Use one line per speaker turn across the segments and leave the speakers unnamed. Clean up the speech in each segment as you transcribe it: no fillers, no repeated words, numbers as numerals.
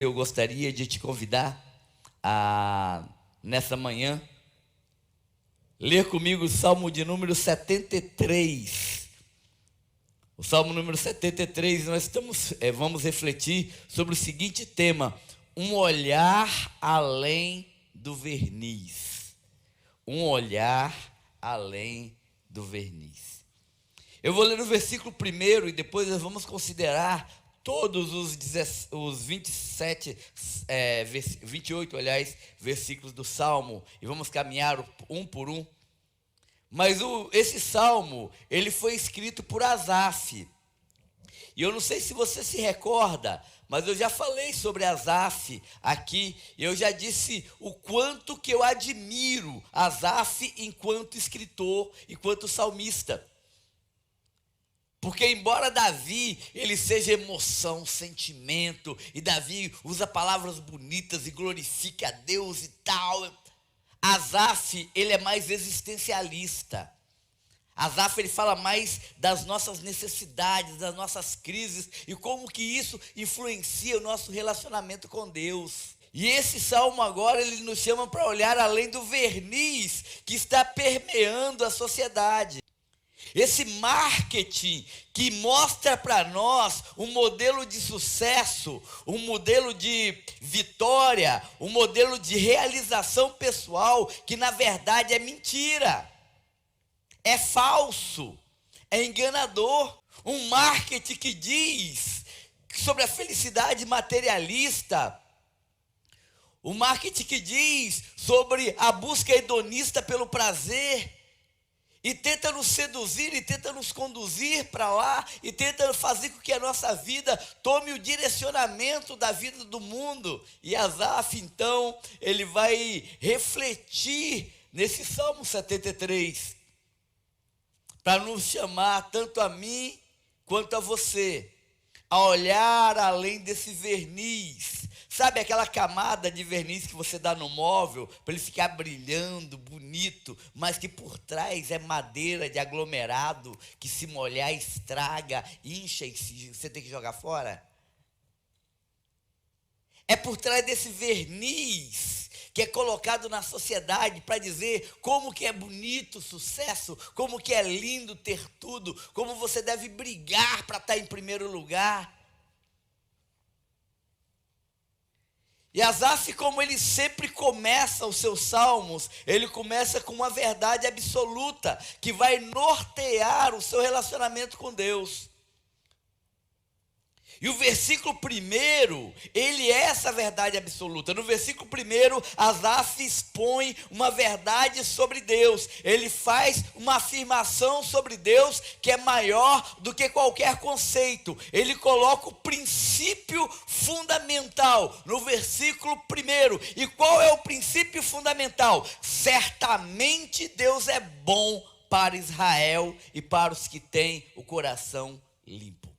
Eu gostaria de te convidar a, nessa manhã, ler comigo o Salmo de número 73. O Salmo número 73, nós vamos refletir sobre o seguinte tema: um olhar além do verniz. Um olhar além do verniz. Eu vou ler o versículo primeiro e depois nós vamos considerar todos os 28, aliás, versículos do Salmo, e vamos caminhar um por um. Mas esse Salmo, ele foi escrito por Asaf. E eu não sei se você se recorda, mas eu já falei sobre Asaf aqui. Eu já disse o quanto que eu admiro Asaf enquanto escritor, enquanto salmista. Porque embora Davi, ele seja emoção, sentimento, e Davi usa palavras bonitas e glorifica a Deus e tal, Asaf, ele é mais existencialista. Asaf, ele fala mais das nossas necessidades, das nossas crises, e como que isso influencia o nosso relacionamento com Deus. E esse salmo agora, ele nos chama para olhar além do verniz que está permeando a sociedade. Esse marketing que mostra para nós um modelo de sucesso, um modelo de vitória, um modelo de realização pessoal, que na verdade é mentira, é falso, é enganador. Um marketing que diz sobre a felicidade materialista, um marketing que diz sobre a busca hedonista pelo prazer, e tenta nos seduzir, e tenta nos conduzir para lá, e tenta fazer com que a nossa vida tome o direcionamento da vida do mundo. E Asaf, então, ele vai refletir nesse Salmo 73, para nos chamar, tanto a mim quanto a você, a olhar além desse verniz. Sabe aquela camada de verniz que você dá no móvel para ele ficar brilhando, bonito, mas que por trás é madeira de aglomerado, que se molhar estraga, incha e você tem que jogar fora? É por trás desse verniz que é colocado na sociedade para dizer como que é bonito o sucesso, como que é lindo ter tudo, como você deve brigar para estar em primeiro lugar. E Asaf, como ele sempre começa os seus salmos, ele começa com uma verdade absoluta, que vai nortear o seu relacionamento com Deus. E o versículo primeiro, ele é essa verdade absoluta. No versículo primeiro, Asaf expõe uma verdade sobre Deus. Ele faz uma afirmação sobre Deus que é maior do que qualquer conceito. Ele coloca o princípio fundamental no versículo primeiro. E qual é o princípio fundamental? Certamente Deus é bom para Israel e para os que têm o coração limpo.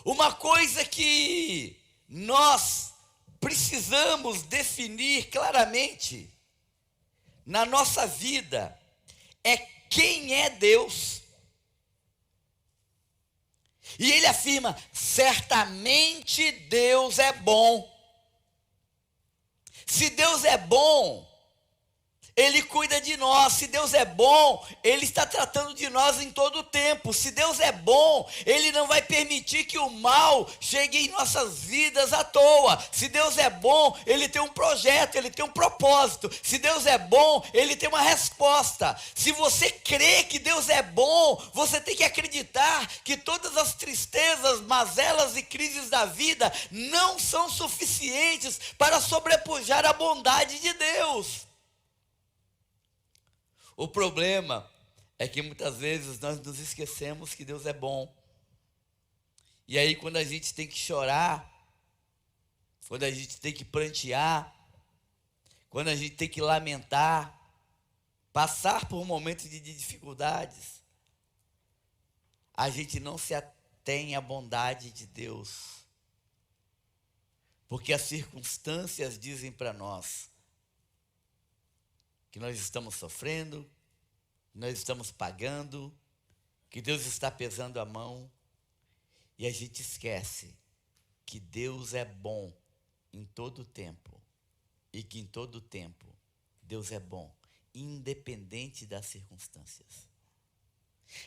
Uma coisa que nós precisamos definir claramente na nossa vida é quem é Deus. E ele afirma: certamente Deus é bom. Se Deus é bom, Ele cuida de nós. Se Deus é bom, Ele está tratando de nós em todo o tempo. Se Deus é bom, Ele não vai permitir que o mal chegue em nossas vidas à toa. Se Deus é bom, Ele tem um projeto, Ele tem um propósito. Se Deus é bom, Ele tem uma resposta. Se você crê que Deus é bom, você tem que acreditar que todas as tristezas, mazelas e crises da vida não são suficientes para sobrepujar a bondade de Deus. O problema é que muitas vezes nós nos esquecemos que Deus é bom. E aí quando a gente tem que chorar, quando a gente tem que prantear, quando a gente tem que lamentar, passar por momentos de dificuldades, a gente não se atém à bondade de Deus. Porque as circunstâncias dizem para nós que nós estamos sofrendo, que nós estamos pagando, que Deus está pesando a mão, e a gente esquece que Deus é bom em todo tempo e que em todo tempo Deus é bom, independente das circunstâncias.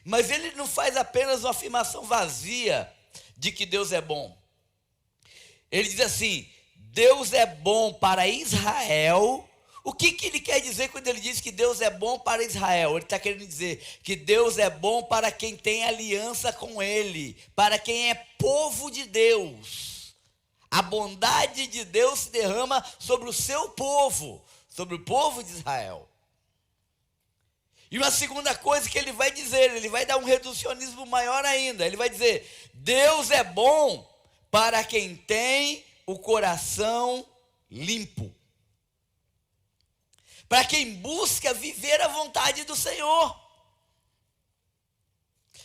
Mas ele não faz apenas uma afirmação vazia de que Deus é bom. Ele diz assim: Deus é bom para Israel. O que ele quer dizer quando ele diz que Deus é bom para Israel? Ele está querendo dizer que Deus é bom para quem tem aliança com Ele, para quem é povo de Deus. A bondade de Deus se derrama sobre o seu povo, sobre o povo de Israel. E uma segunda coisa que ele vai dizer, ele vai dar um reducionismo maior ainda. Ele vai dizer: Deus é bom para quem tem o coração limpo, para quem busca viver a vontade do Senhor.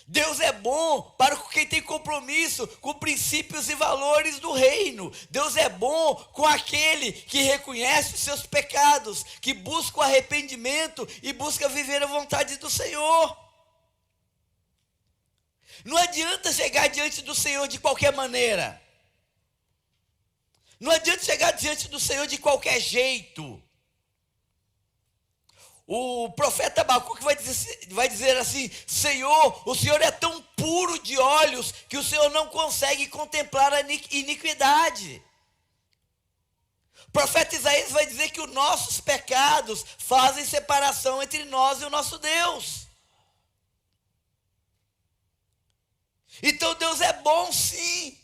Deus é bom para quem tem compromisso com princípios e valores do reino. Deus é bom com aquele que reconhece os seus pecados, que busca o arrependimento e busca viver a vontade do Senhor. Não adianta chegar diante do Senhor de qualquer maneira. Não adianta chegar diante do Senhor de qualquer jeito. O profeta Abacuque vai dizer assim: Senhor, o Senhor é tão puro de olhos que o Senhor não consegue contemplar a iniquidade. O profeta Isaías vai dizer que os nossos pecados fazem separação entre nós e o nosso Deus. Então Deus é bom, sim.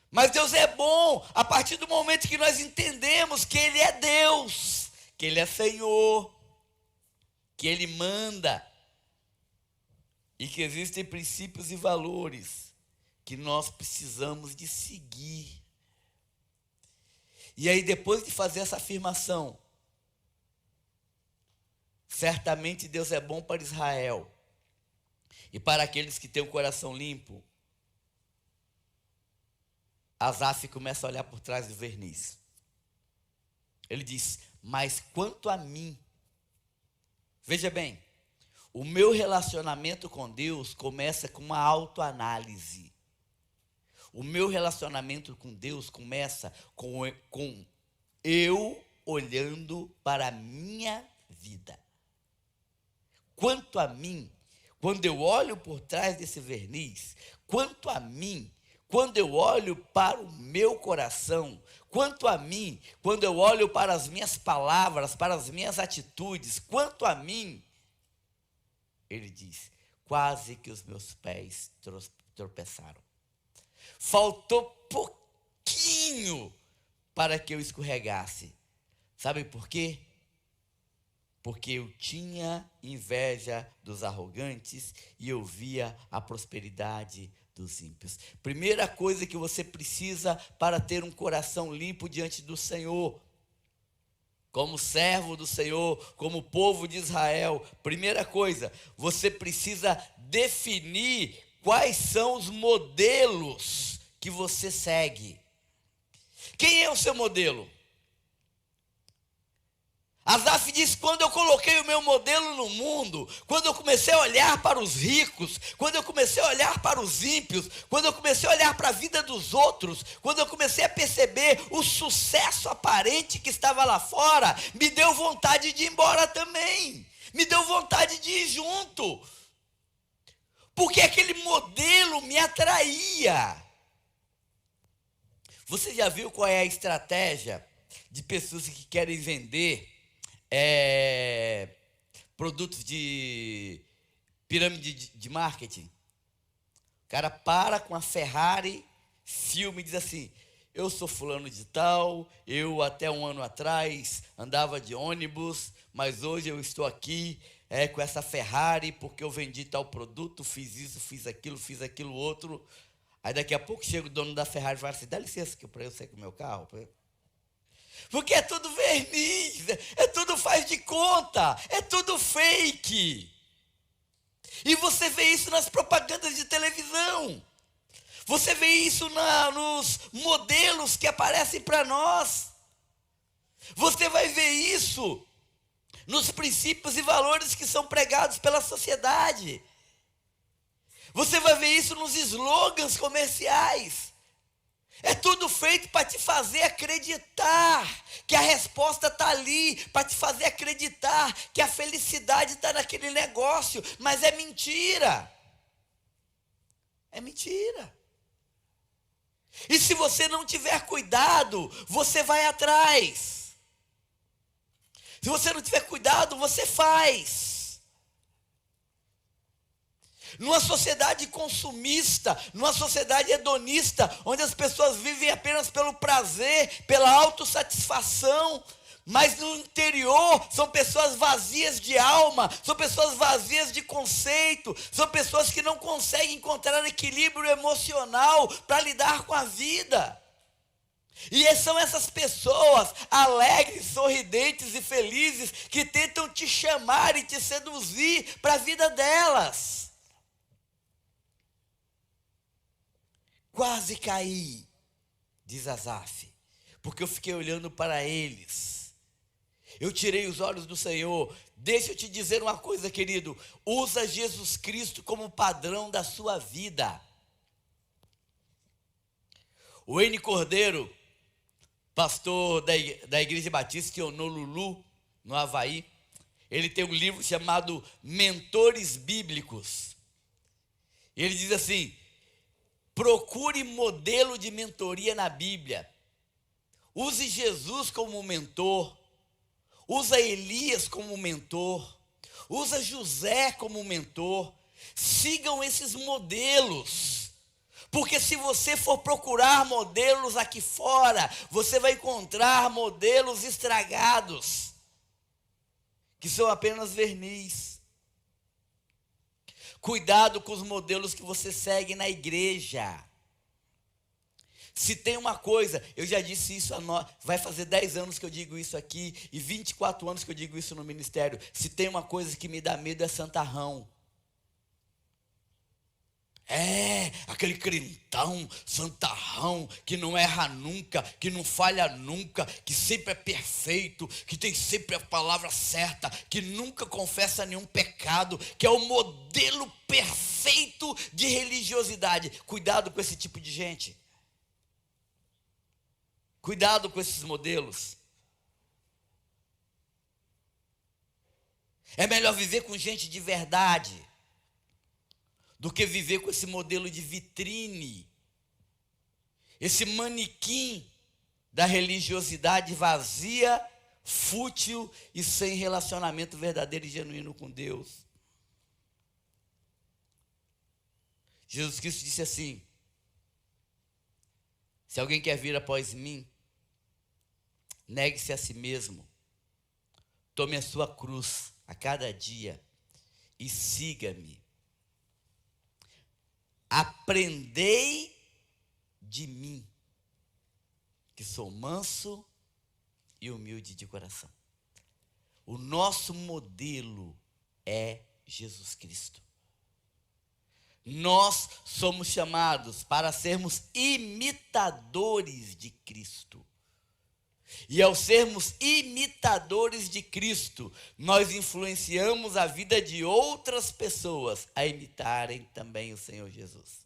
Mas Deus é bom a partir do momento que nós entendemos que Ele é Deus, que Ele é Senhor, que Ele manda, e que existem princípios e valores que nós precisamos de seguir. E aí, depois de fazer essa afirmação, certamente Deus é bom para Israel e para aqueles que têm o coração limpo, Asaf começa a olhar por trás do verniz. Ele diz: mas quanto a mim, veja bem, o meu relacionamento com Deus começa com uma autoanálise. O meu relacionamento com Deus começa com eu olhando para a minha vida. Quanto a mim, quando eu olho por trás desse verniz, quanto a mim, quando eu olho para o meu coração, quanto a mim, quando eu olho para as minhas palavras, para as minhas atitudes, quanto a mim, ele diz: quase que os meus pés tropeçaram. Faltou pouquinho para que eu escorregasse. Sabe por quê? Porque eu tinha inveja dos arrogantes e eu via a prosperidade dos ímpios. Primeira coisa que você precisa para ter um coração limpo diante do Senhor, como servo do Senhor, como povo de Israel, primeira coisa, você precisa definir quais são os modelos que você segue. Quem é o seu modelo? Asaf diz: quando eu coloquei o meu modelo no mundo, quando eu comecei a olhar para os ricos, quando eu comecei a olhar para os ímpios, quando eu comecei a olhar para a vida dos outros, quando eu comecei a perceber o sucesso aparente que estava lá fora, me deu vontade de ir embora também, me deu vontade de ir junto, porque aquele modelo me atraía. Você já viu qual é a estratégia de pessoas que querem vender produtos de pirâmide de marketing? O cara para com a Ferrari, filme e diz assim: eu sou fulano de tal, eu até um ano atrás andava de ônibus, mas hoje eu estou aqui com essa Ferrari porque eu vendi tal produto, fiz isso, fiz aquilo outro. Aí daqui a pouco chega o dono da Ferrari e fala assim: dá licença que para eu sair com o meu carro. Porque é tudo verniz, é tudo faz de conta, é tudo fake. E você vê isso nas propagandas de televisão. Você vê isso nos modelos que aparecem para nós. Você vai ver isso nos princípios e valores que são pregados pela sociedade. Você vai ver isso nos slogans comerciais. É tudo feito para te fazer acreditar que a resposta está ali, para te fazer acreditar que a felicidade está naquele negócio, mas é mentira. É mentira. E se você não tiver cuidado, você vai atrás. Se você não tiver cuidado, você faz. Numa sociedade consumista, numa sociedade hedonista, onde as pessoas vivem apenas pelo prazer, pela autossatisfação, mas no interior são pessoas vazias de alma, são pessoas vazias de conceito, são pessoas que não conseguem encontrar equilíbrio emocional para lidar com a vida. E são essas pessoas alegres, sorridentes e felizes que tentam te chamar e te seduzir para a vida delas. Quase caí, diz Asaf, porque eu fiquei olhando para eles. Eu tirei os olhos do Senhor. Deixa eu te dizer uma coisa, querido. Usa Jesus Cristo como padrão da sua vida. O N. Cordeiro, pastor da Igreja Batista em Honolulu, no Havaí, ele tem um livro chamado Mentores Bíblicos. E ele diz assim: procure modelo de mentoria na Bíblia. Use Jesus como mentor. Usa Elias como mentor. Usa José como mentor. Sigam esses modelos. Porque se você for procurar modelos aqui fora, você vai encontrar modelos estragados, que são apenas verniz. Cuidado com os modelos que você segue na igreja. Se tem uma coisa, eu já disse isso, vai fazer 10 anos que eu digo isso aqui, e 24 anos que eu digo isso no ministério. Se tem uma coisa que me dá medo é santarrão. Aquele crentão, santarrão, que não erra nunca, que não falha nunca, que sempre é perfeito, que tem sempre a palavra certa, que nunca confessa nenhum pecado, que é o modelo perfeito de religiosidade. Cuidado com esse tipo de gente. Cuidado com esses modelos. É melhor viver com gente de verdade do que viver com esse modelo de vitrine, esse manequim da religiosidade vazia, fútil e sem relacionamento verdadeiro e genuíno com Deus. Jesus Cristo disse assim: se alguém quer vir após mim, negue-se a si mesmo, tome a sua cruz a cada dia e siga-me. Aprendei de mim, que sou manso e humilde de coração. O nosso modelo é Jesus Cristo. Nós somos chamados para sermos imitadores de Cristo. E ao sermos imitadores de Cristo, nós influenciamos a vida de outras pessoas a imitarem também o Senhor Jesus.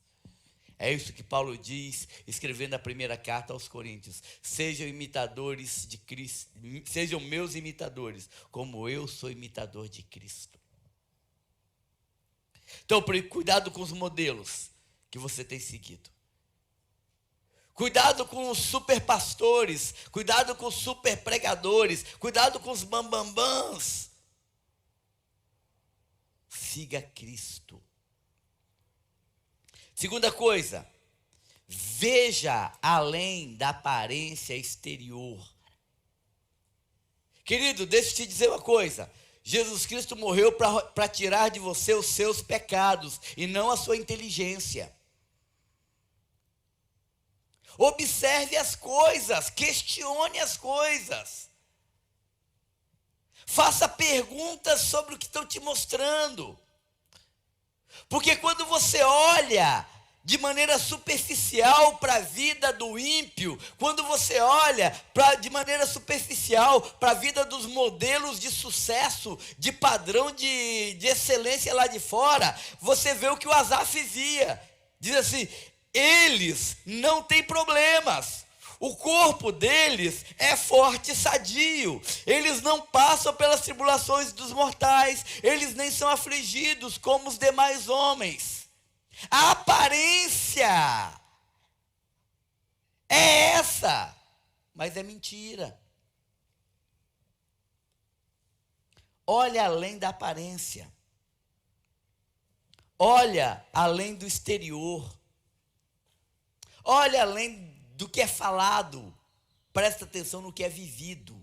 É isso que Paulo diz, escrevendo a primeira carta aos Coríntios: sejam imitadores de Cristo, sejam meus imitadores, como eu sou imitador de Cristo. Então, cuidado com os modelos que você tem seguido. Cuidado com os super pastores, cuidado com os super pregadores, cuidado com os bambambãs. Siga Cristo. Segunda coisa, veja além da aparência exterior. Querido, deixa eu te dizer uma coisa. Jesus Cristo morreu para tirar de você os seus pecados e não a sua inteligência. Observe as coisas, questione as coisas. Faça perguntas sobre o que estão te mostrando. Porque quando você olha de maneira superficial para a vida do ímpio, quando você olha de maneira superficial para a vida dos modelos de sucesso, de padrão de excelência lá de fora, você vê o que o Asaf via. Diz assim: eles não têm problemas. O corpo deles é forte e sadio. Eles não passam pelas tribulações dos mortais. Eles nem são afligidos como os demais homens. A aparência é essa, mas é mentira. Olha além da aparência. Olha além do exterior. Olha além do que é falado. Presta atenção no que é vivido.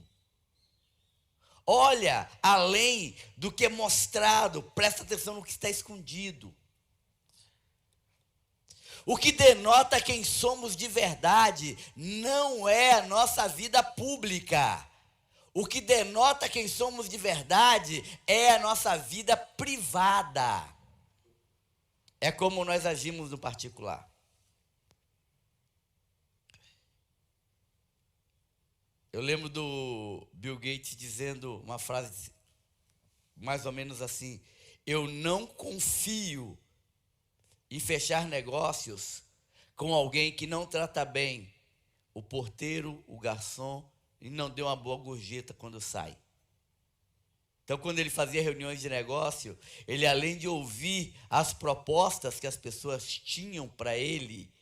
Olha além do que é mostrado. Presta atenção no que está escondido. O que denota quem somos de verdade não é a nossa vida pública. O que denota quem somos de verdade é a nossa vida privada. É como nós agimos no particular. Eu lembro do Bill Gates dizendo uma frase mais ou menos assim: eu não confio em fechar negócios com alguém que não trata bem o porteiro, o garçom, e não deu uma boa gorjeta quando sai. Então, quando ele fazia reuniões de negócio, ele, além de ouvir as propostas que as pessoas tinham para ele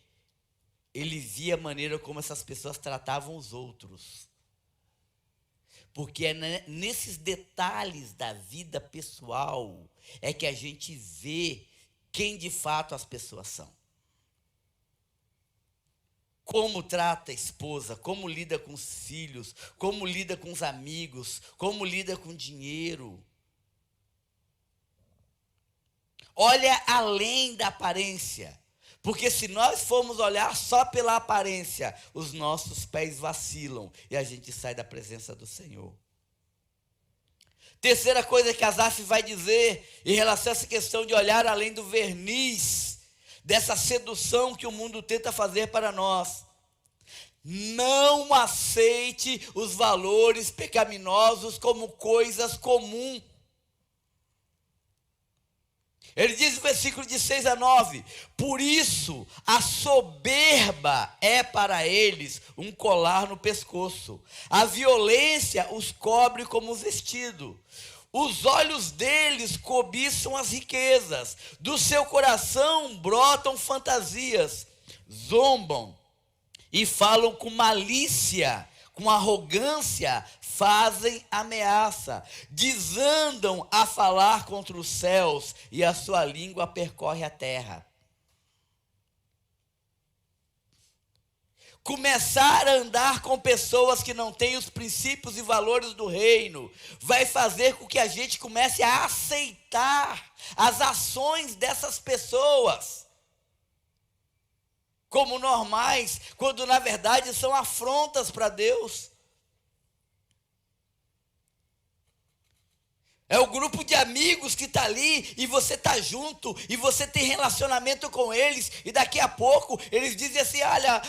via a maneira como essas pessoas tratavam os outros. Porque é nesses detalhes da vida pessoal é que a gente vê quem de fato as pessoas são. Como trata a esposa, como lida com os filhos, como lida com os amigos, como lida com o dinheiro. Olha além da aparência, porque se nós formos olhar só pela aparência, os nossos pés vacilam e a gente sai da presença do Senhor. Terceira coisa que Asaf vai dizer em relação a essa questão de olhar além do verniz, dessa sedução que o mundo tenta fazer para nós. Não aceite os valores pecaminosos como coisas comuns. Ele diz no versículo de 6 a 9: por isso a soberba é para eles um colar no pescoço, a violência os cobre como vestido. Os olhos deles cobiçam as riquezas, do seu coração brotam fantasias, zombam e falam com malícia, com arrogância, fazem ameaça, desandam a falar contra os céus e a sua língua percorre a terra. Começar a andar com pessoas que não têm os princípios e valores do reino vai fazer com que a gente comece a aceitar as ações dessas pessoas como normais, quando na verdade são afrontas para Deus. É o grupo de amigos que está ali e você está junto e você tem relacionamento com eles e daqui a pouco eles dizem assim, olha,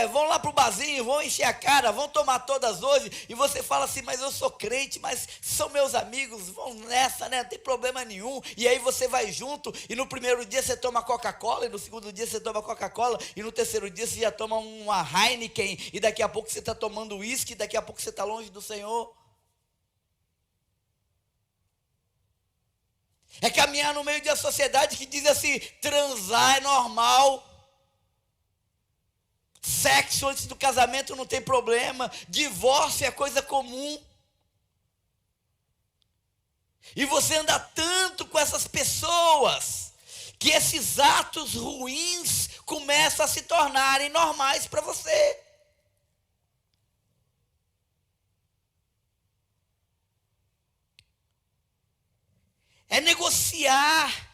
vão lá para o barzinho, vão encher a cara, vão tomar todas hoje, e você fala assim, mas eu sou crente, mas são meus amigos, vão nessa, né, não tem problema nenhum, e aí você vai junto e no primeiro dia você toma Coca-Cola e no segundo dia você toma Coca-Cola e no terceiro dia você já toma uma Heineken e daqui a pouco você está tomando uísque e daqui a pouco você está longe do Senhor. É caminhar no meio de uma sociedade que diz assim, transar é normal, sexo antes do casamento não tem problema, divórcio é coisa comum. E você anda tanto com essas pessoas, que esses atos ruins começam a se tornarem normais para você. É negociar,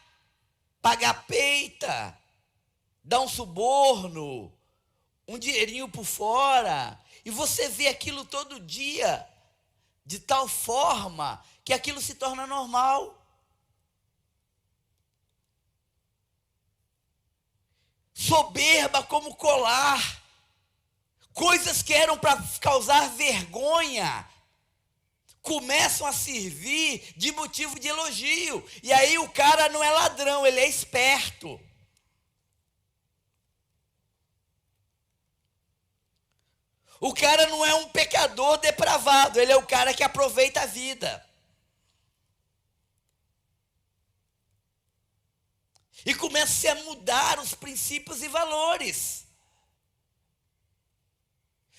pagar peita, dar um suborno, um dinheirinho por fora, e você vê aquilo todo dia, de tal forma que aquilo se torna normal. Soberba como colar, coisas que eram para causar vergonha, começam a servir de motivo de elogio. E aí o cara não é ladrão, ele é esperto. O cara não é um pecador depravado, ele é o cara que aproveita a vida. E começa a mudar os princípios e valores.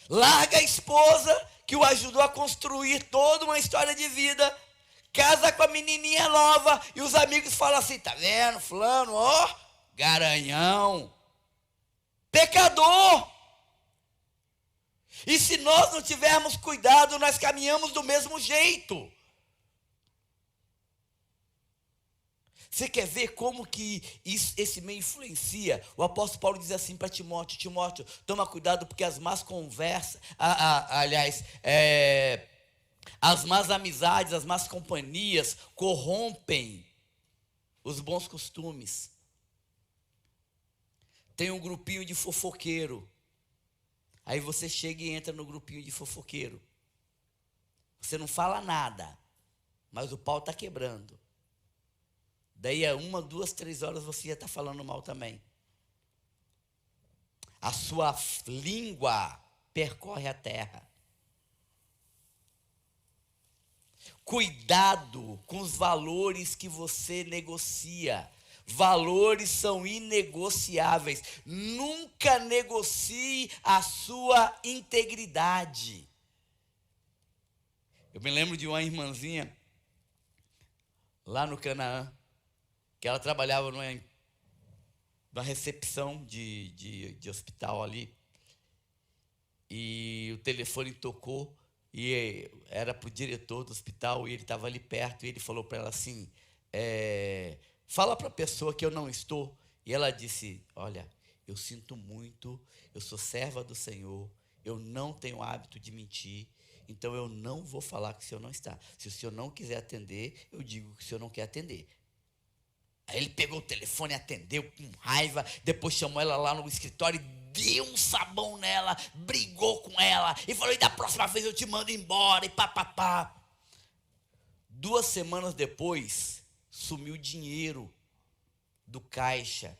Larga a esposa que o ajudou a construir toda uma história de vida, casa com a menininha nova e os amigos falam assim, tá vendo, fulano, ó, garanhão, pecador. E se nós não tivermos cuidado, nós caminhamos do mesmo jeito. Você quer ver como que esse meio influencia? O apóstolo Paulo diz assim para Timóteo, Timóteo, toma cuidado porque as más conversas, as más amizades, as más companhias corrompem os bons costumes. Tem um grupinho de fofoqueiro. Aí você chega e entra no grupinho de fofoqueiro. Você não fala nada, mas o pau está quebrando. Daí a 1, 2, 3 horas você já está falando mal também. A sua língua percorre a terra. Cuidado com os valores que você negocia. Valores são inegociáveis. Nunca negocie a sua integridade. Eu me lembro de uma irmãzinha lá no Canaã, que ela trabalhava numa recepção de hospital ali. E o telefone tocou e era para o diretor do hospital e ele estava ali perto e ele falou para ela assim, fala para a pessoa que eu não estou. E ela disse, olha, eu sinto muito, eu sou serva do Senhor, eu não tenho hábito de mentir, então eu não vou falar que o senhor não está. Se o senhor não quiser atender, eu digo que o senhor não quer atender. Aí ele pegou o telefone, atendeu com raiva, depois chamou ela lá no escritório e deu um sabão nela, brigou com ela e falou, e da próxima vez eu te mando embora e papapá. 2 semanas depois, sumiu dinheiro do caixa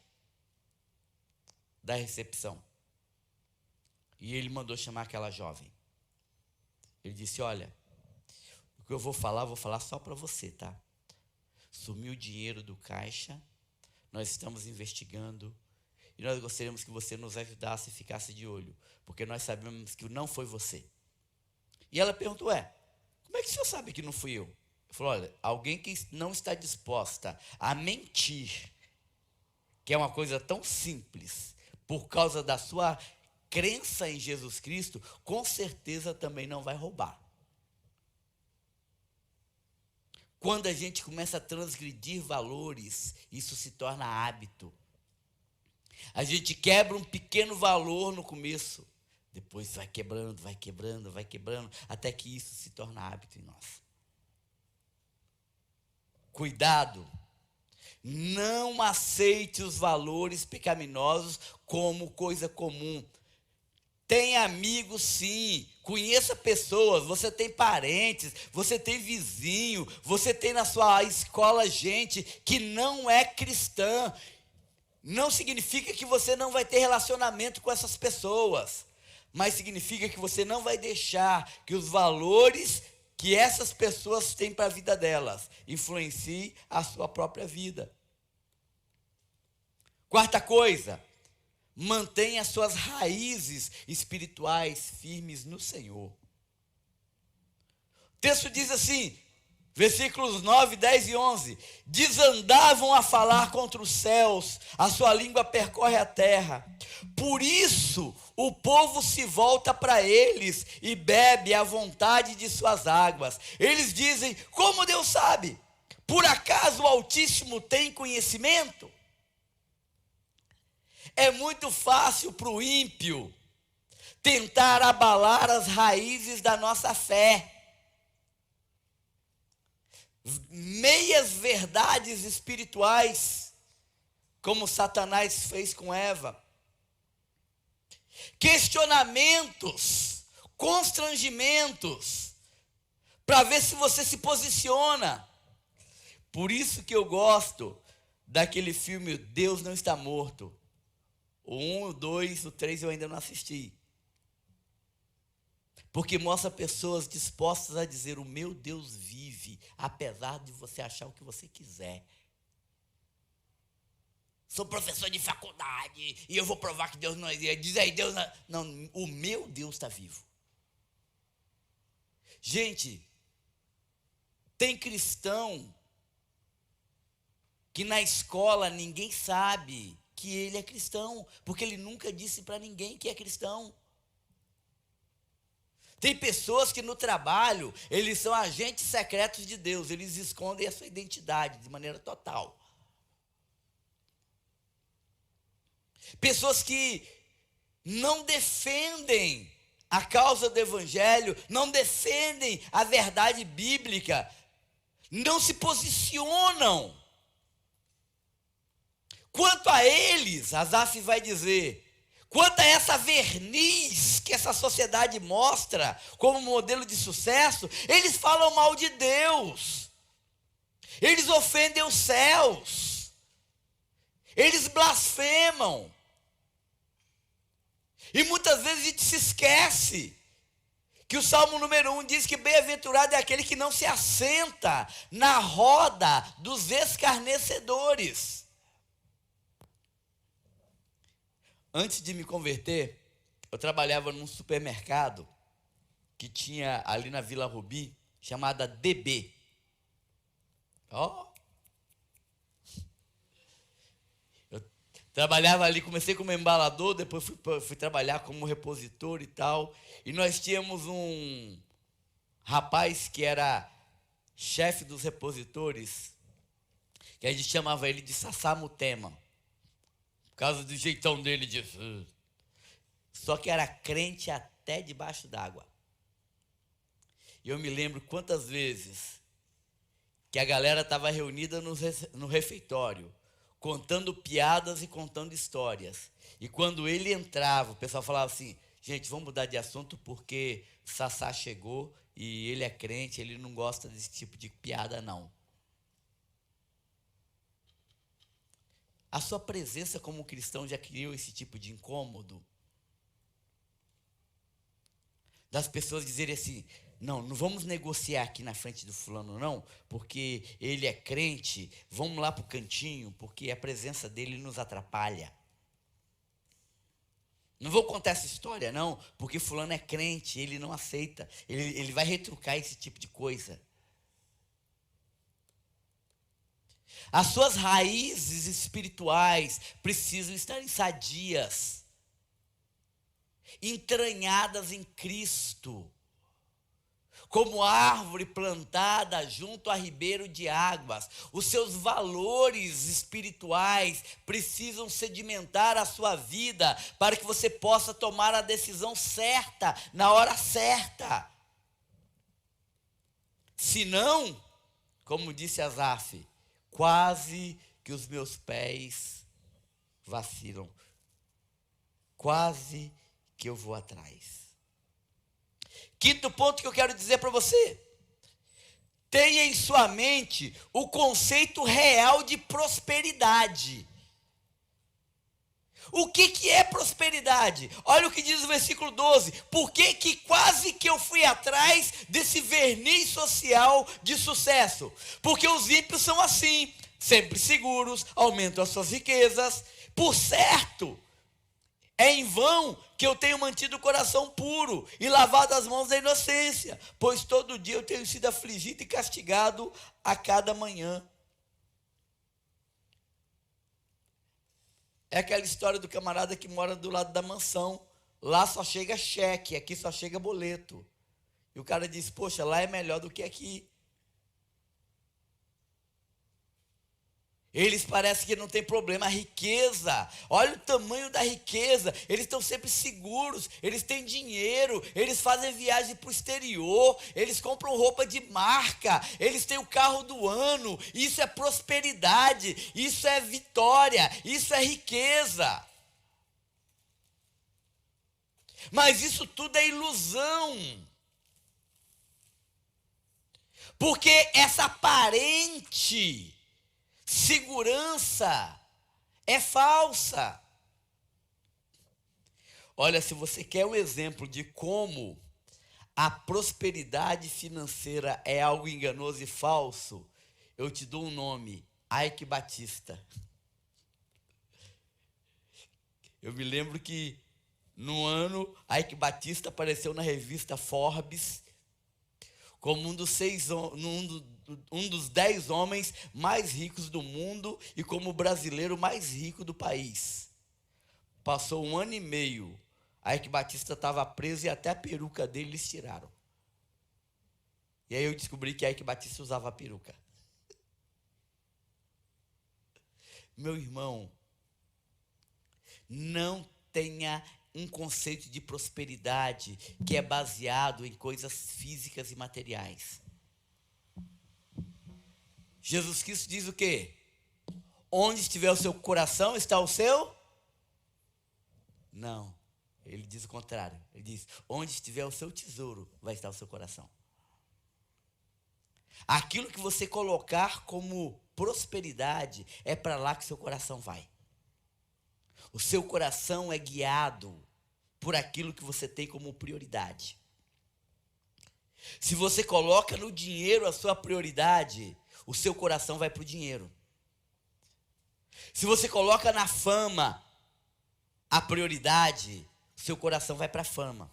da recepção. E ele mandou chamar aquela jovem. Ele disse, olha, o que eu vou falar só para você, tá? Sumiu o dinheiro do caixa, nós estamos investigando e nós gostaríamos que você nos ajudasse e ficasse de olho, porque nós sabemos que não foi você. E ela perguntou, como é que o senhor sabe que não fui eu? Ele falou, olha, alguém que não está disposta a mentir, que é uma coisa tão simples, por causa da sua crença em Jesus Cristo, com certeza também não vai roubar. Quando a gente começa a transgredir valores, isso se torna hábito. A gente quebra um pequeno valor no começo, depois vai quebrando, vai quebrando, vai quebrando, até que isso se torna hábito em nós. Cuidado, não aceite os valores pecaminosos como coisa comum. Tem amigos, sim, conheça pessoas, você tem parentes, você tem vizinho, você tem na sua escola gente que não é cristã. Não significa que você não vai ter relacionamento com essas pessoas, mas significa que você não vai deixar que os valores que essas pessoas têm para a vida delas influenciem a sua própria vida. Quarta coisa, mantenha suas raízes espirituais firmes no Senhor. O texto diz assim, versículos 9, 10 e 11. Desandavam a falar contra os céus, a sua língua percorre a terra. Por isso o povo se volta para eles e bebe à vontade de suas águas. Eles dizem, como Deus sabe? Por acaso o Altíssimo tem conhecimento? É muito fácil para o ímpio tentar abalar as raízes da nossa fé. Meias verdades espirituais, como Satanás fez com Eva. Questionamentos, constrangimentos, para ver se você se posiciona. Por isso que eu gosto daquele filme Deus Não Está Morto. O 1, o 2, o 3 eu ainda não assisti. Porque mostra pessoas dispostas a dizer: o meu Deus vive, apesar de você achar o que você quiser. Sou professor de faculdade e eu vou provar que Deus não existe. Diz aí, Deus não, o meu Deus está vivo. Gente, tem cristão que na escola ninguém sabe que ele é cristão, porque ele nunca disse para ninguém que é cristão. Tem pessoas que no trabalho, eles são agentes secretos de Deus, eles escondem a sua identidade de maneira total. Pessoas que não defendem a causa do evangelho, não defendem a verdade bíblica, não se posicionam. Quanto a eles, Asaf vai dizer, quanto a essa verniz que essa sociedade mostra como modelo de sucesso, eles falam mal de Deus, eles ofendem os céus, eles blasfemam. E muitas vezes a gente se esquece que o Salmo número 1 diz que bem-aventurado é aquele que não se assenta na roda dos escarnecedores. Antes de me converter, eu trabalhava num supermercado que tinha ali na Vila Rubi, chamada DB. Eu trabalhava ali, comecei como embalador, depois fui trabalhar como repositor e tal. E nós tínhamos um rapaz que era chefe dos repositores, que a gente chamava ele de Sassamutema. Por causa do jeitão dele de... Só que era crente até debaixo d'água. E eu me lembro quantas vezes que a galera estava reunida no refeitório, contando piadas e contando histórias. E quando ele entrava, o pessoal falava assim: gente, vamos mudar de assunto porque Sassá chegou e ele é crente, ele não gosta desse tipo de piada não. A sua presença como cristão já criou esse tipo de incômodo? Das pessoas dizerem assim: não vamos negociar aqui na frente do fulano não, porque ele é crente, vamos lá para o cantinho, porque a presença dele nos atrapalha. Não vou contar essa história não, porque fulano é crente, ele não aceita, ele vai retrucar esse tipo de coisa. As suas raízes espirituais precisam estar sadias, entranhadas em Cristo, como árvore plantada junto a ribeiro de águas. Os seus valores espirituais precisam sedimentar a sua vida para que você possa tomar a decisão certa, na hora certa. Senão, como disse Asaf, quase que os meus pés vacilam, quase que eu vou atrás. Quinto ponto que eu quero dizer para você: tenha em sua mente o conceito real de prosperidade. O que é prosperidade? Olha o que diz o versículo 12. Por que quase que eu fui atrás desse verniz social de sucesso? Porque os ímpios são assim, sempre seguros, aumentam as suas riquezas. Por certo, é em vão que eu tenho mantido o coração puro e lavado as mãos da inocência, pois todo dia eu tenho sido afligido e castigado a cada manhã. É aquela história do camarada que mora do lado da mansão. Lá só chega cheque, aqui só chega boleto. E o cara diz: poxa, lá é melhor do que aqui. Eles parecem que não tem problema, a riqueza, olha o tamanho da riqueza, eles estão sempre seguros, eles têm dinheiro, eles fazem viagem para o exterior, eles compram roupa de marca, eles têm o carro do ano. Isso é prosperidade, isso é vitória, isso é riqueza. Mas isso tudo é ilusão, porque essa aparente segurança é falsa. Olha, se você quer um exemplo de como a prosperidade financeira é algo enganoso e falso, eu te dou um nome: Ike Batista. Eu me lembro que no ano, Ike Batista apareceu na revista Forbes como um dos 10 homens mais ricos do mundo e como o brasileiro mais rico do país. Passou 1 ano e meio, Ike Batista estava preso e até a peruca dele eles tiraram. E aí eu descobri que Ike Batista usava peruca. Meu irmão, não tenha um conceito de prosperidade que é baseado em coisas físicas e materiais. Jesus Cristo diz o quê? Onde estiver o seu coração, está o seu? Não, ele diz o contrário. Ele diz, onde estiver o seu tesouro, vai estar o seu coração. Aquilo que você colocar como prosperidade, é para lá que seu coração vai. O seu coração é guiado por aquilo que você tem como prioridade. Se você coloca no dinheiro a sua prioridade, o seu coração vai para o dinheiro. Se você coloca na fama a prioridade, o seu coração vai para a fama.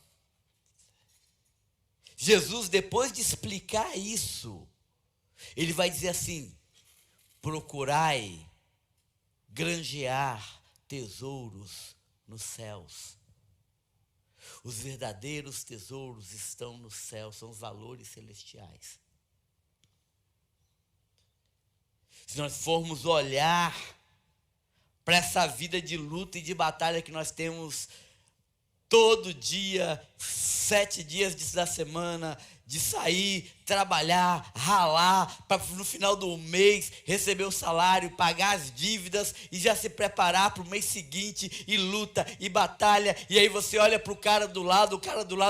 Jesus, depois de explicar isso, ele vai dizer assim: procurai granjear tesouros nos céus. Os verdadeiros tesouros estão no céu, são os valores celestiais. Se nós formos olhar para essa vida de luta e de batalha que nós temos todo dia, 7 dias da semana, de sair, trabalhar, ralar, para no final do mês receber o salário, pagar as dívidas e já se preparar para o mês seguinte, e luta, e batalha, e aí você olha para o cara do lado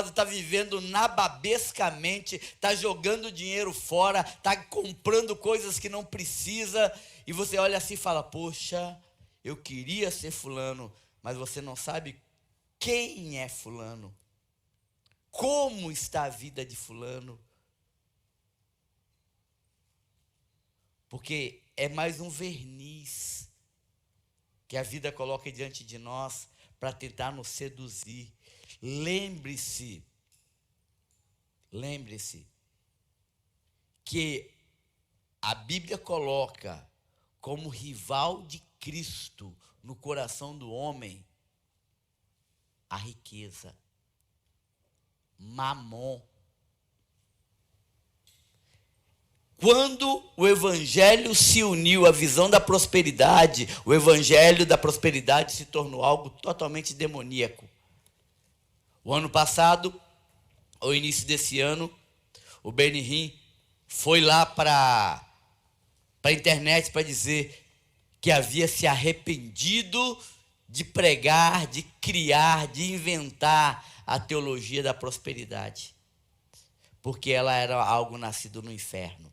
está vivendo nababescamente, está jogando dinheiro fora, está comprando coisas que não precisa, e você olha assim e fala, poxa, eu queria ser fulano, mas você não sabe quem é fulano, como está a vida de fulano, porque é mais um verniz que a vida coloca diante de nós para tentar nos seduzir. Lembre-se que a Bíblia coloca como rival de Cristo no coração do homem a riqueza, Mamon. Quando o evangelho se uniu à visão da prosperidade, o evangelho da prosperidade se tornou algo totalmente demoníaco. O ano passado, ao início desse ano, o Benny Hinn foi lá para a internet para dizer que havia se arrependido de pregar, de criar, de inventar a teologia da prosperidade, porque ela era algo nascido no inferno.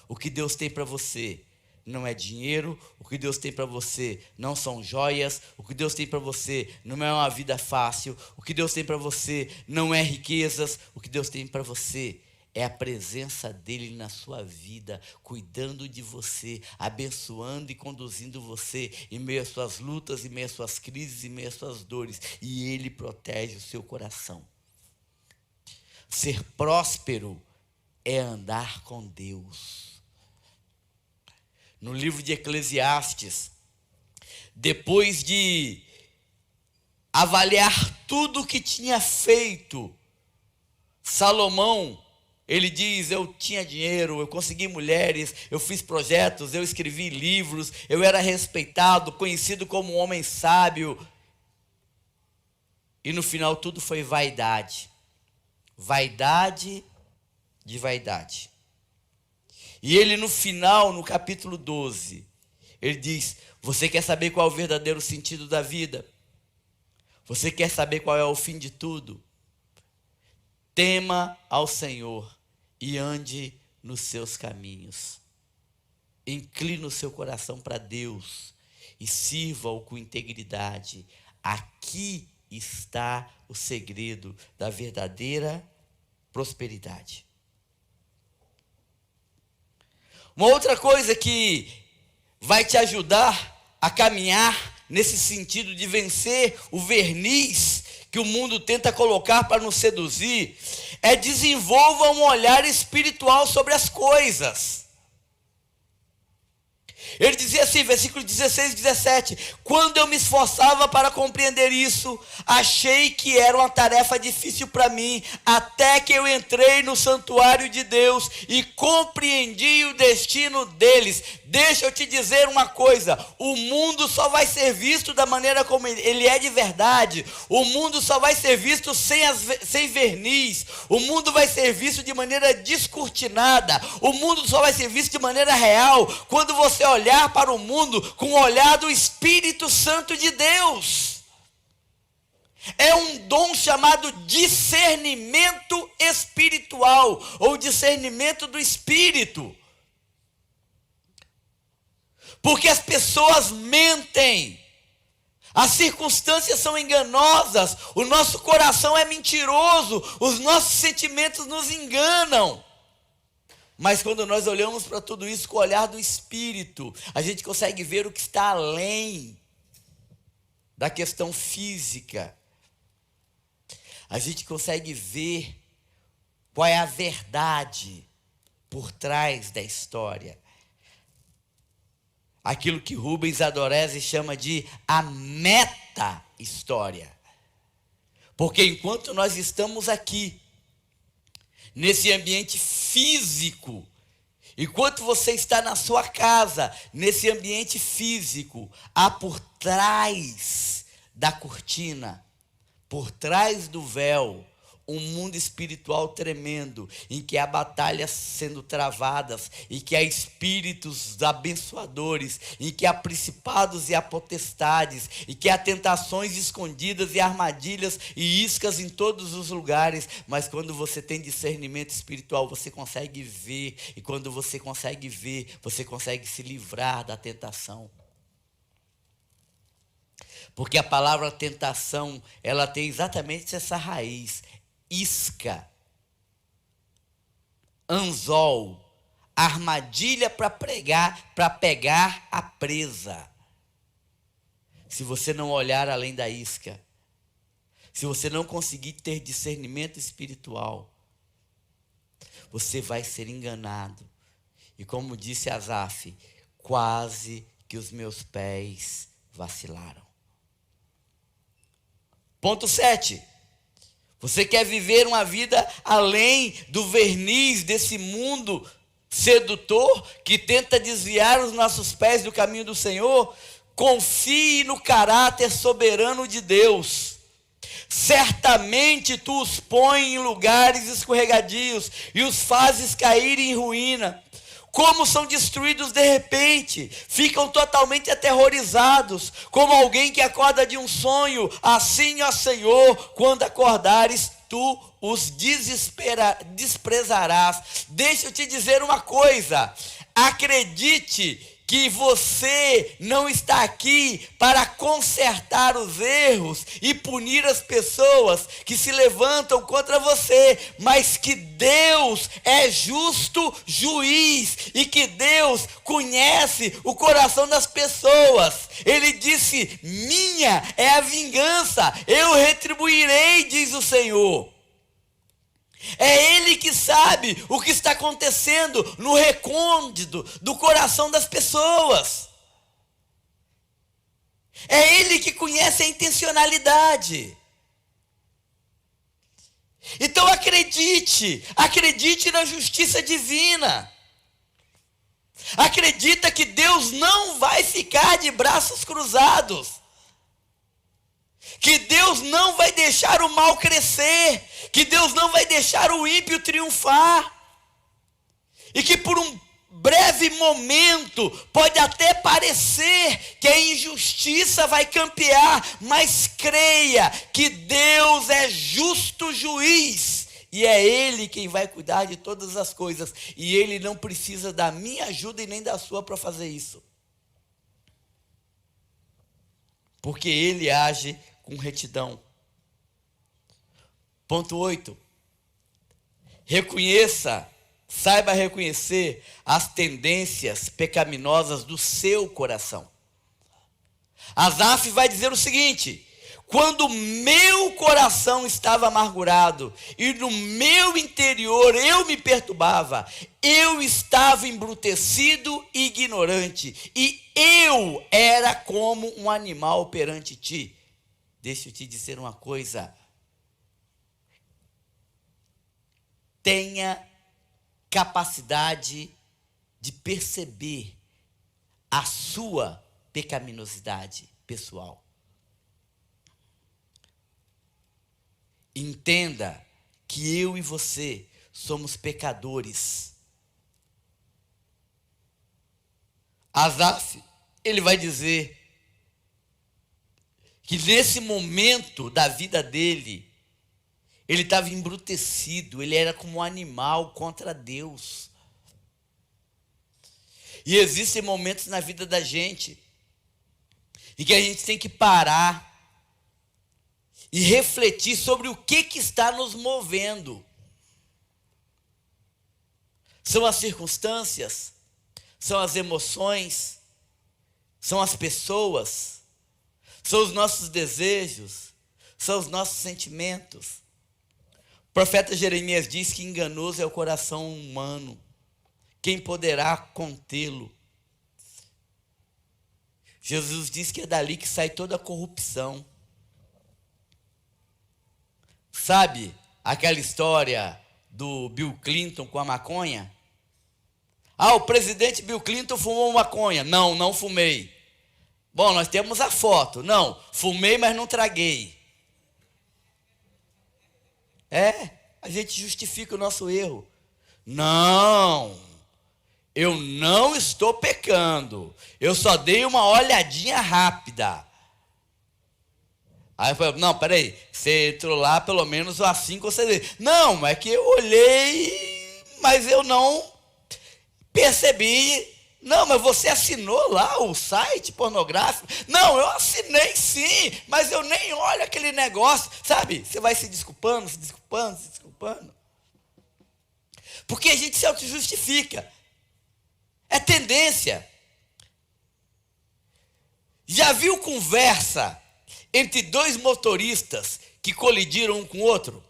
O que Deus tem para você não é dinheiro, o que Deus tem para você não são joias, o que Deus tem para você não é uma vida fácil, o que Deus tem para você não é riquezas, o que Deus tem para você é a presença dele na sua vida, cuidando de você, abençoando e conduzindo você em meio às suas lutas, em meio às suas crises, em meio às suas dores. E ele protege o seu coração. Ser próspero é andar com Deus. No livro de Eclesiastes, depois de avaliar tudo o que tinha feito, Salomão, ele diz, eu tinha dinheiro, eu consegui mulheres, eu fiz projetos, eu escrevi livros, eu era respeitado, conhecido como um homem sábio. E no final tudo foi vaidade. Vaidade de vaidade. E ele no final, no capítulo 12, ele diz, você quer saber qual é o verdadeiro sentido da vida? Você quer saber qual é o fim de tudo? Tema ao Senhor e ande nos seus caminhos. Incline o seu coração para Deus e sirva-o com integridade. Aqui está o segredo da verdadeira prosperidade. Uma outra coisa que vai te ajudar a caminhar nesse sentido de vencer o verniz que o mundo tenta colocar para nos seduzir, é desenvolva um olhar espiritual sobre as coisas. Ele dizia assim, versículos 16 e 17: quando eu me esforçava para compreender isso, achei que era uma tarefa difícil para mim, até que eu entrei no santuário de Deus e compreendi o destino deles. Deixa eu te dizer uma coisa: o mundo só vai ser visto da maneira como ele é de verdade. O mundo só vai ser visto sem verniz. O mundo vai ser visto de maneira descortinada. O mundo só vai ser visto de maneira real quando você olhar para o mundo com o olhar do Espírito Santo de Deus. É um dom chamado discernimento espiritual, ou discernimento do Espírito. Porque as pessoas mentem, as circunstâncias são enganosas, o nosso coração é mentiroso, os nossos sentimentos nos enganam. Mas quando nós olhamos para tudo isso com o olhar do Espírito, a gente consegue ver o que está além da questão física. A gente consegue ver qual é a verdade por trás da história. Aquilo que Rubens Adorese chama de a meta-história. Porque enquanto nós estamos aqui, nesse ambiente físico, enquanto você está na sua casa, nesse ambiente físico, há por trás da cortina, por trás do véu, um mundo espiritual tremendo, em que há batalhas sendo travadas, em que há espíritos abençoadores, em que há principados e há potestades, em que há tentações escondidas e armadilhas e iscas em todos os lugares. Mas quando você tem discernimento espiritual, você consegue ver, e quando você consegue ver, você consegue se livrar da tentação. Porque a palavra tentação, ela tem exatamente essa raiz: isca, anzol, armadilha para pegar a presa. Se você não olhar além da isca, se você não conseguir ter discernimento espiritual, você vai ser enganado. E como disse Asaf, quase que os meus pés vacilaram. Ponto 7. Você quer viver uma vida além do verniz desse mundo sedutor que tenta desviar os nossos pés do caminho do Senhor? Confie no caráter soberano de Deus. Certamente tu os pões em lugares escorregadios e os fazes cair em ruína. Como são destruídos de repente, ficam totalmente aterrorizados, como alguém que acorda de um sonho. Assim, ó Senhor, quando acordares, tu os desprezarás. Deixa eu te dizer uma coisa: acredite que você não está aqui para consertar os erros e punir as pessoas que se levantam contra você, mas que Deus é justo juiz e que Deus conhece o coração das pessoas. Ele disse: minha é a vingança, eu retribuirei, diz o Senhor. É Ele que sabe o que está acontecendo no recôndito do coração das pessoas. É Ele que conhece a intencionalidade. Então acredite na justiça divina. Acredita que Deus não vai ficar de braços cruzados. Que Deus não vai deixar o mal crescer, que Deus não vai deixar o ímpio triunfar, e que por um breve momento pode até parecer que a injustiça vai campear, mas creia que Deus é justo juiz, e é Ele quem vai cuidar de todas as coisas, e Ele não precisa da minha ajuda e nem da sua para fazer isso, porque Ele age com retidão. Ponto 8. Saiba reconhecer as tendências pecaminosas do seu coração. Asaf vai dizer o seguinte: quando meu coração estava amargurado e no meu interior eu me perturbava, eu estava embrutecido e ignorante, e eu era como um animal perante ti. Deixa eu te dizer uma coisa. Tenha capacidade de perceber a sua pecaminosidade pessoal. Entenda que eu e você somos pecadores. Asaf, ele vai dizer que nesse momento da vida dele, ele estava embrutecido, ele era como um animal contra Deus. E existem momentos na vida da gente em que a gente tem que parar e refletir sobre o que está nos movendo. São as circunstâncias, são as emoções, são as pessoas, são os nossos desejos, são os nossos sentimentos. O profeta Jeremias diz que enganoso é o coração humano, quem poderá contê-lo? Jesus diz que é dali que sai toda a corrupção. Sabe aquela história do Bill Clinton com a maconha? O presidente Bill Clinton fumou maconha. Não, não fumei. Bom, nós temos a foto. Não, fumei, mas não traguei. A gente justifica o nosso erro. Não, eu não estou pecando. Eu só dei uma olhadinha rápida. Aí eu falei, não, peraí, você entrou lá pelo menos às 5 ou 6 vezes. Não, é que eu olhei, mas eu não percebi. Não, mas você assinou lá o site pornográfico? Não, eu assinei sim, mas eu nem olho aquele negócio. Sabe, você vai se desculpando. Porque a gente se auto-justifica. É tendência. Já viu conversa entre dois motoristas que colidiram um com o outro?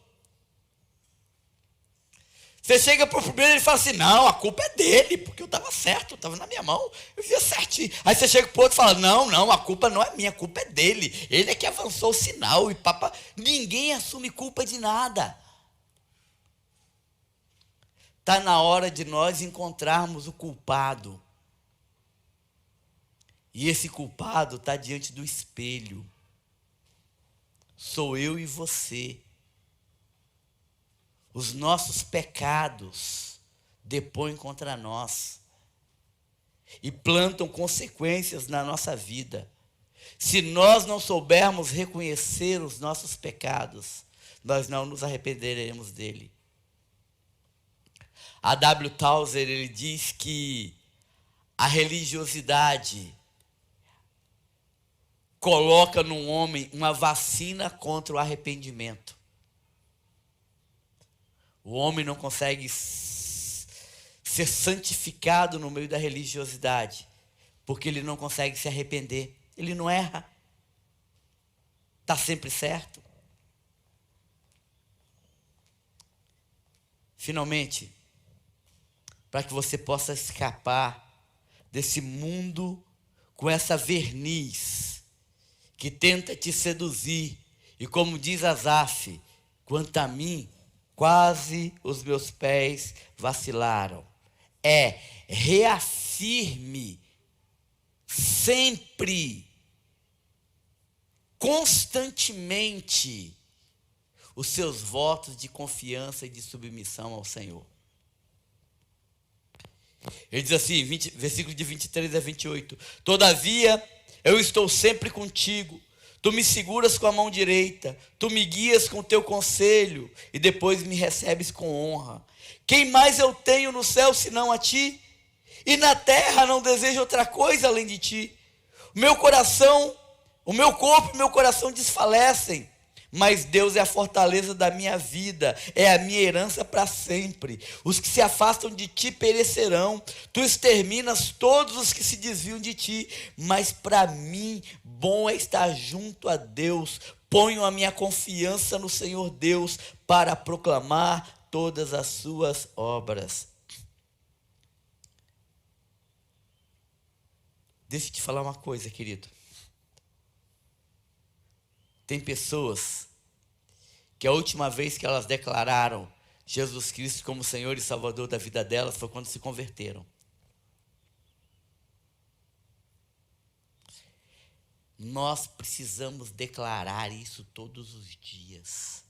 Você chega para o primeiro e ele fala assim, não, a culpa é dele, porque eu estava certo, estava na minha mão, eu via certinho. Aí você chega para o outro e fala, não, a culpa não é minha, a culpa é dele. Ele é que avançou o sinal e papá. Ninguém assume culpa de nada. Está na hora de nós encontrarmos o culpado. E esse culpado está diante do espelho. Sou eu e você. Os nossos pecados depõem contra nós e plantam consequências na nossa vida. Se nós não soubermos reconhecer os nossos pecados, nós não nos arrependeremos dele. A W. Tozer, ele diz que a religiosidade coloca no homem uma vacina contra o arrependimento. O homem não consegue ser santificado no meio da religiosidade, porque ele não consegue se arrepender. Ele não erra. Está sempre certo. Finalmente, para que você possa escapar desse mundo com essa verniz que tenta te seduzir, e como diz Asaf, quanto a mim, quase os meus pés vacilaram. Reafirme sempre, constantemente, os seus votos de confiança e de submissão ao Senhor. Ele diz assim, versículo de 23 a 28. Todavia, eu estou sempre contigo. Tu me seguras com a mão direita, tu me guias com o teu conselho, e depois me recebes com honra. Quem mais eu tenho no céu senão a ti? E na terra não desejo outra coisa além de ti. O meu corpo e meu coração desfalecem, mas Deus é a fortaleza da minha vida, é a minha herança para sempre. Os que se afastam de ti perecerão, tu exterminas todos os que se desviam de ti, mas para mim bom é estar junto a Deus. Ponho a minha confiança no Senhor Deus para proclamar todas as suas obras. Deixa eu te falar uma coisa, querido. Tem pessoas que a última vez que elas declararam Jesus Cristo como Senhor e Salvador da vida delas foi quando se converteram. Nós precisamos declarar isso todos os dias.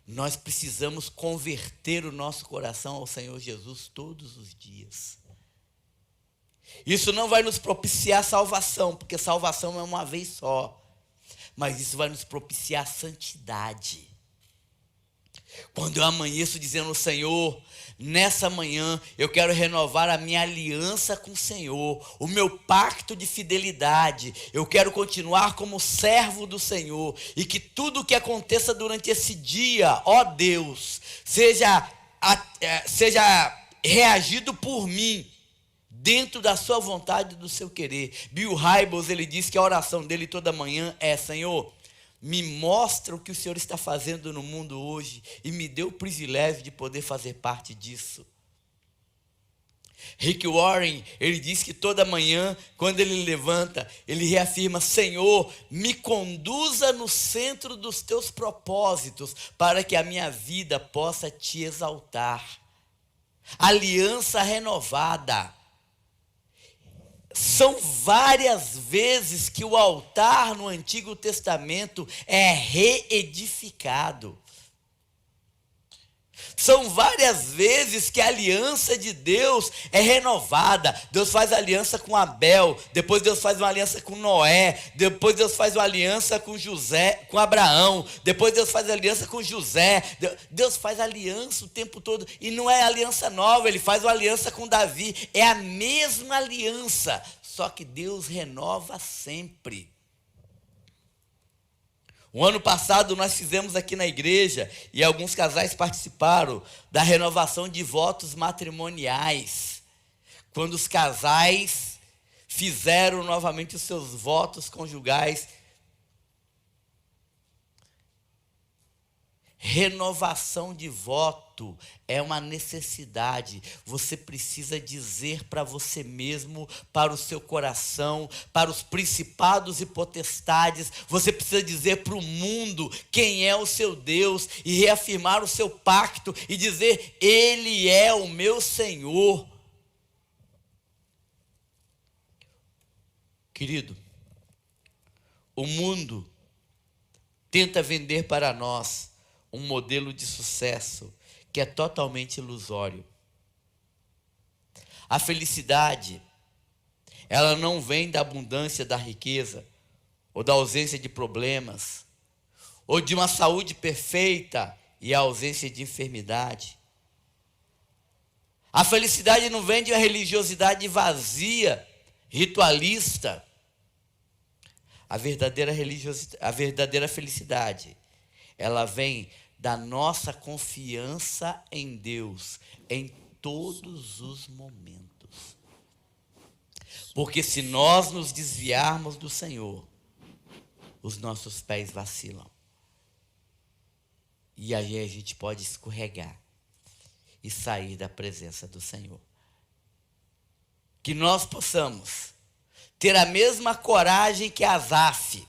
Nós precisamos converter o nosso coração ao Senhor Jesus todos os dias. Isso não vai nos propiciar salvação, porque salvação é uma vez só. Mas isso vai nos propiciar santidade. Quando eu amanheço dizendo, Senhor, nessa manhã eu quero renovar a minha aliança com o Senhor, o meu pacto de fidelidade, eu quero continuar como servo do Senhor, e que tudo o que aconteça durante esse dia, ó Deus, seja reagido por mim, dentro da sua vontade e do seu querer. Bill Hybels, ele diz que a oração dele toda manhã é, Senhor, me mostra o que o Senhor está fazendo no mundo hoje e me dê o privilégio de poder fazer parte disso. Rick Warren, ele diz que toda manhã, quando ele levanta, ele reafirma, Senhor, me conduza no centro dos teus propósitos, para que a minha vida possa te exaltar. Aliança renovada. São várias vezes que o altar no Antigo Testamento é reedificado. São várias vezes que a aliança de Deus é renovada. Deus faz aliança com Abel, depois Deus faz uma aliança com Noé, depois Deus faz uma aliança com com Abraão, depois Deus faz aliança com José. Deus faz aliança o tempo todo, e não é aliança nova, ele faz uma aliança com Davi, é a mesma aliança, só que Deus renova sempre. O ano passado nós fizemos aqui na igreja, e alguns casais participaram da renovação de votos matrimoniais. Quando os casais fizeram novamente os seus votos conjugais. Renovação de voto é uma necessidade. Você precisa dizer para você mesmo, para o seu coração, para os principados e potestades. Você precisa dizer para o mundo quem é o seu Deus e reafirmar o seu pacto e dizer, Ele é o meu Senhor. Querido, o mundo tenta vender para nós um modelo de sucesso que é totalmente ilusório. A felicidade, ela não vem da abundância da riqueza, ou da ausência de problemas, ou de uma saúde perfeita e a ausência de enfermidade. A felicidade não vem de uma religiosidade vazia, ritualista. A verdadeira felicidade, ela vem da nossa confiança em Deus em todos os momentos. Porque se nós nos desviarmos do Senhor, os nossos pés vacilam. E aí a gente pode escorregar e sair da presença do Senhor. Que nós possamos ter a mesma coragem que Asaf,